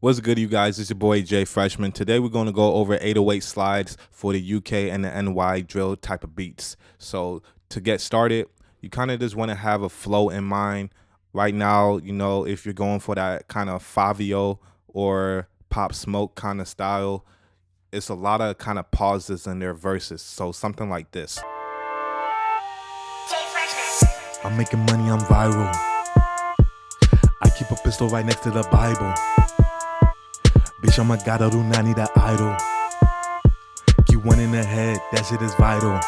What's good, you guys? It's your boy Jay Freshman. Today we're going to go over 808 slides for the UK and the NY drill type of beats. So to get started, you kind of just want to have a flow in mind. Right now, you know, if you're going for that kind of Fabio or Pop Smoke kind of style, it's a lot of kind of pauses in their verses. So something like this. I'm making money, I'm viral. I keep a pistol right next to the Bible. Bitch, I'm a god, I do not need an idol. Keep one in the head, that shit is vital.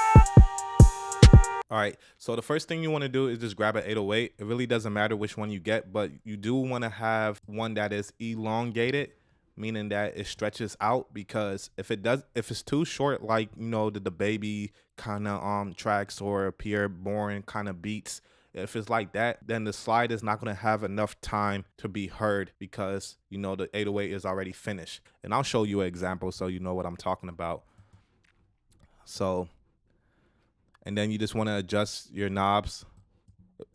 All right, so the first thing you want to do is just grab an 808. It really doesn't matter which one you get, but you do want to have one that is elongated, meaning that it stretches out, because if it's too short, like, you know, the Baby kind of tracks or Pierre Bourne kind of beats, if it's like that, then the slide is not going to have enough time to be heard because, you know, the 808 is already finished. And I'll show you an example so you know what I'm talking about. So, and then you just want to adjust your knobs.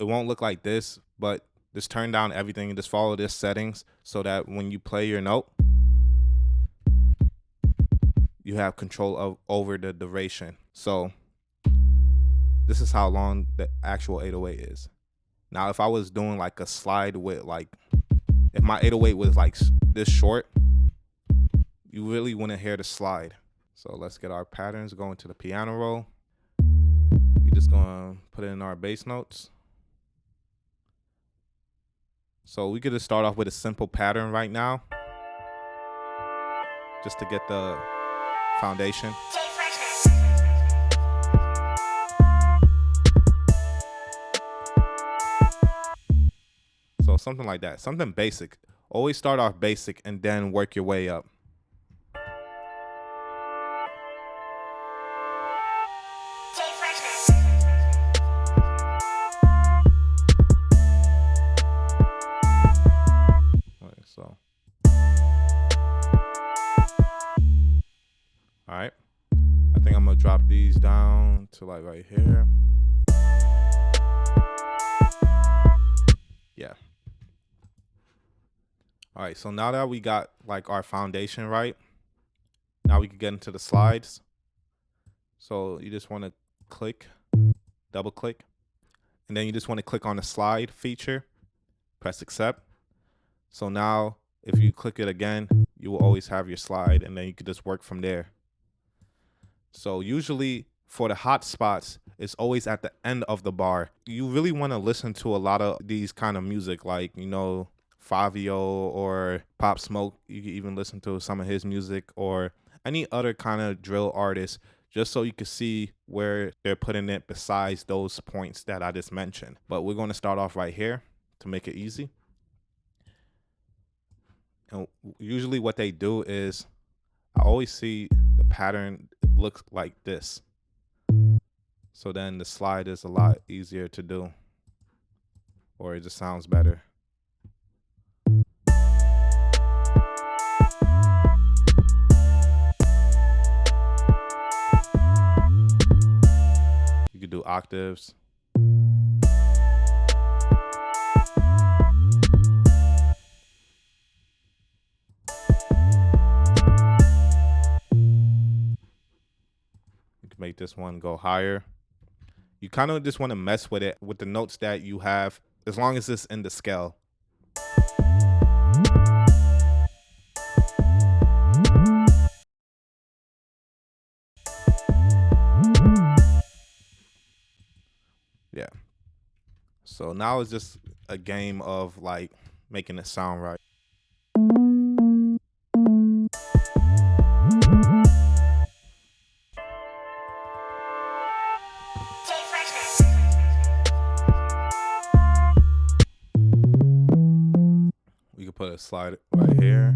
It won't look like this, but just turn down everything and just follow this settings so that when you play your note, you have control over the duration. So this is how long the actual 808 is. Now, if I was doing like a slide with if my 808 was like this short, you really want to hear the slide. So let's get our patterns going to the piano roll. We're just going to put in our bass notes. So we could just start off with a simple pattern right now, just to get the foundation. So something like that, something basic. Always start off basic and then work your way up. So, all right, I think I'm gonna drop these down to like right here. Yeah. All right, so now that we got like our foundation right, now we can get into the slides. So you just want to click, double click, and then you just want to click on the slide feature, press accept. So now if you click it again, you will always have your slide, and then you can just work from there. So usually for the hot spots, it's always at the end of the bar. You really want to listen to a lot of these kind of music, like, you know, Fabio or Pop Smoke. You can even listen to some of his music or any other kind of drill artist, just so you can see where they're putting it besides those points that I just mentioned. But we're going to start off right here to make it easy. And usually what they do is, I always see the pattern looks like this. So then the slide is a lot easier to do, or it just sounds better. You could do octaves. Make this one go higher. You kind of just want to mess with it with the notes that you have, as long as it's in the scale. Yeah. So now it's just a game of like making it sound right. We could put a slide right here.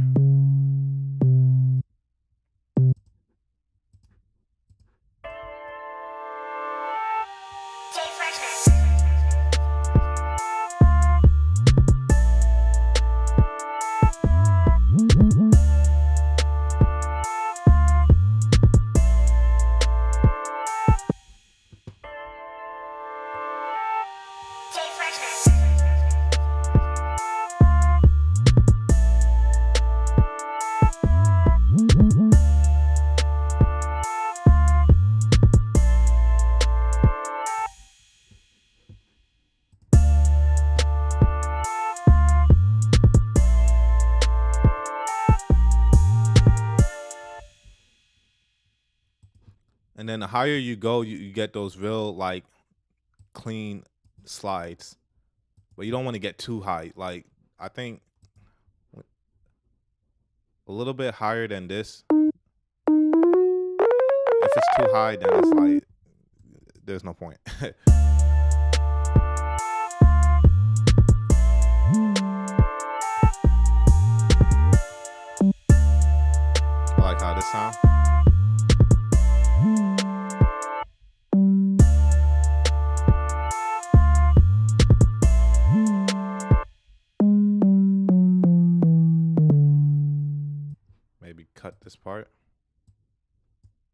And then the higher you go, you get those real like clean slides. But you don't want to get too high. Like I think a little bit higher than this. If it's too high, then it's like there's no point. I like how this sound. Maybe cut this part.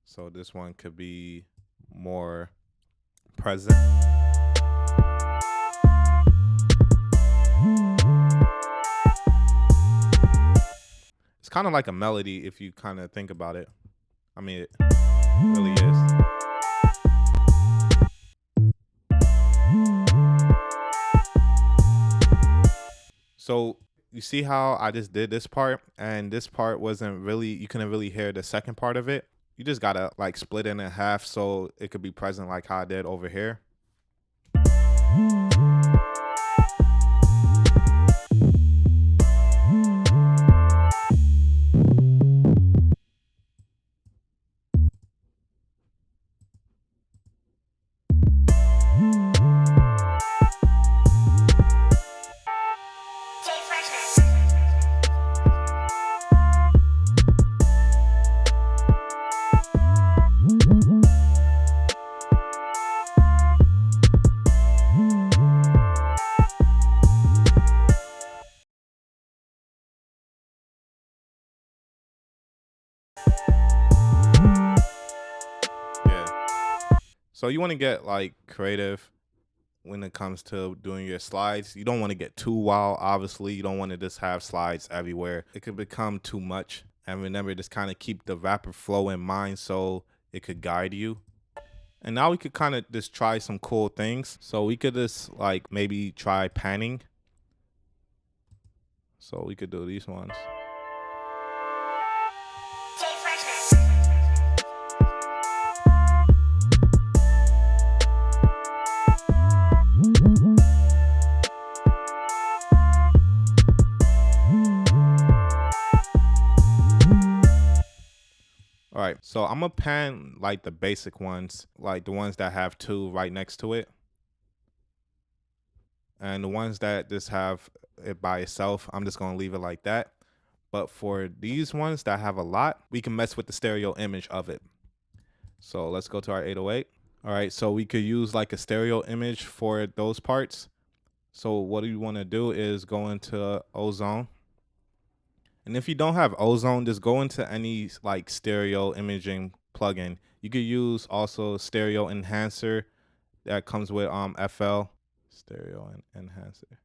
So this one could be more present. It's kind of like a melody if you kind of think about it. I mean, it really is. So you see how I just did this part, and this part wasn't really, you couldn't really hear the second part of it. You just gotta like split it in half so it could be present like how I did over here. So you want to get like creative when it comes to doing your slides. You don't want to get too wild, obviously. You don't want to just have slides everywhere. It could become too much. And remember, just kind of keep the rapid flow in mind so it could guide you. And now we could kind of just try some cool things. So we could just like maybe try panning. So we could do these ones. All right, so I'm gonna pan like the basic ones, like the ones that have two right next to it. And the ones that just have it by itself, I'm just gonna leave it like that. But for these ones that have a lot, we can mess with the stereo image of it. So let's go to our 808. All right, so we could use like a stereo image for those parts. So what you wanna do is go into Ozone. And if you don't have Ozone, just go into any like stereo imaging plugin. You could use also Stereo Enhancer that comes with FL Stereo Enhancer.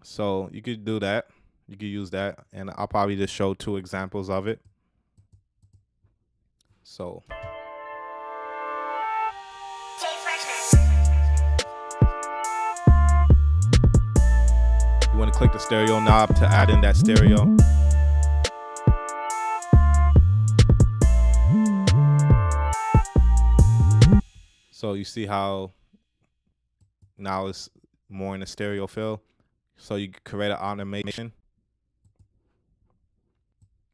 So you could do that. You could use that, and I'll probably just show two examples of it. So you want to click the stereo knob to add in that stereo. So you see how now it's more in the stereo feel. So you can create an automation.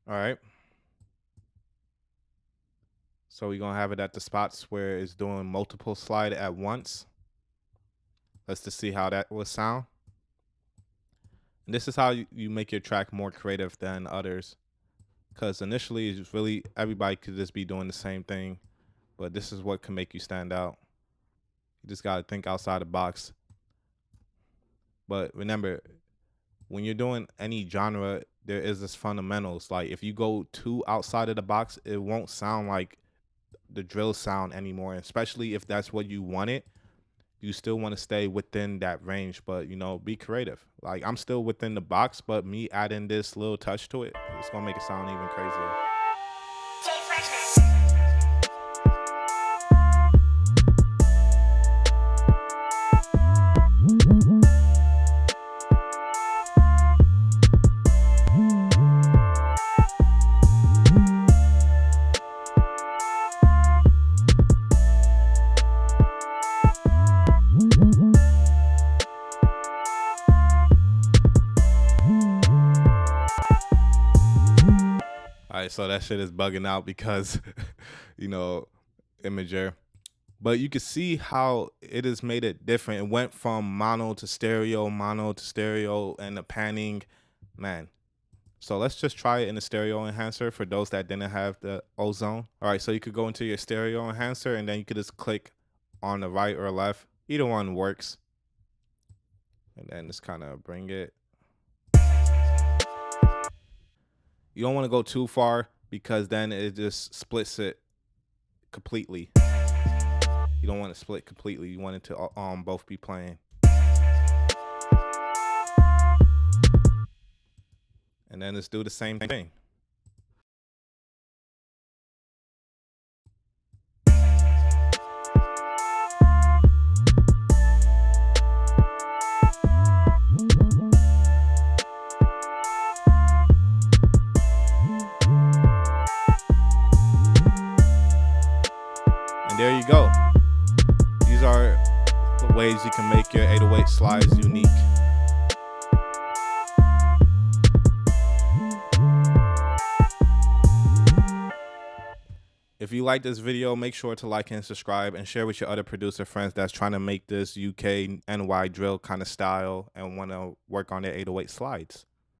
All right. So we're going to have it at the spots where it's doing multiple slide at once. Let's just see how that will sound. And this is how you make your track more creative than others. Because initially, it's really everybody could just be doing the same thing. But this is what can make you stand out. You just got to think outside the box. But remember, when you're doing any genre, there is this fundamentals. Like if you go too outside of the box, it won't sound like the drill sound anymore. Especially if that's what you wanted. You still want to stay within that range, but, you know, be creative. Like, I'm still within the box, but me adding this little touch to it, it's going to make it sound even crazier. right, so that shit is bugging out because, you know, Imager. But you can see how it has made it different. It went from mono to stereo, and the panning, man. So let's just try it in the stereo enhancer for those that didn't have the ozone. All right, so you could go into your stereo enhancer and then you could just click on the right or left. Either one works. And then just kind of bring it. You don't want to go too far because then it just splits it completely. You don't want to split completely. You want it to both be playing. And then just do the same thing. And there you go. These are the ways you can make your 808 slides unique. If you like this video, make sure to like and subscribe and share with your other producer friends that's trying to make this UK NY drill kind of style and want to work on their 808 slides.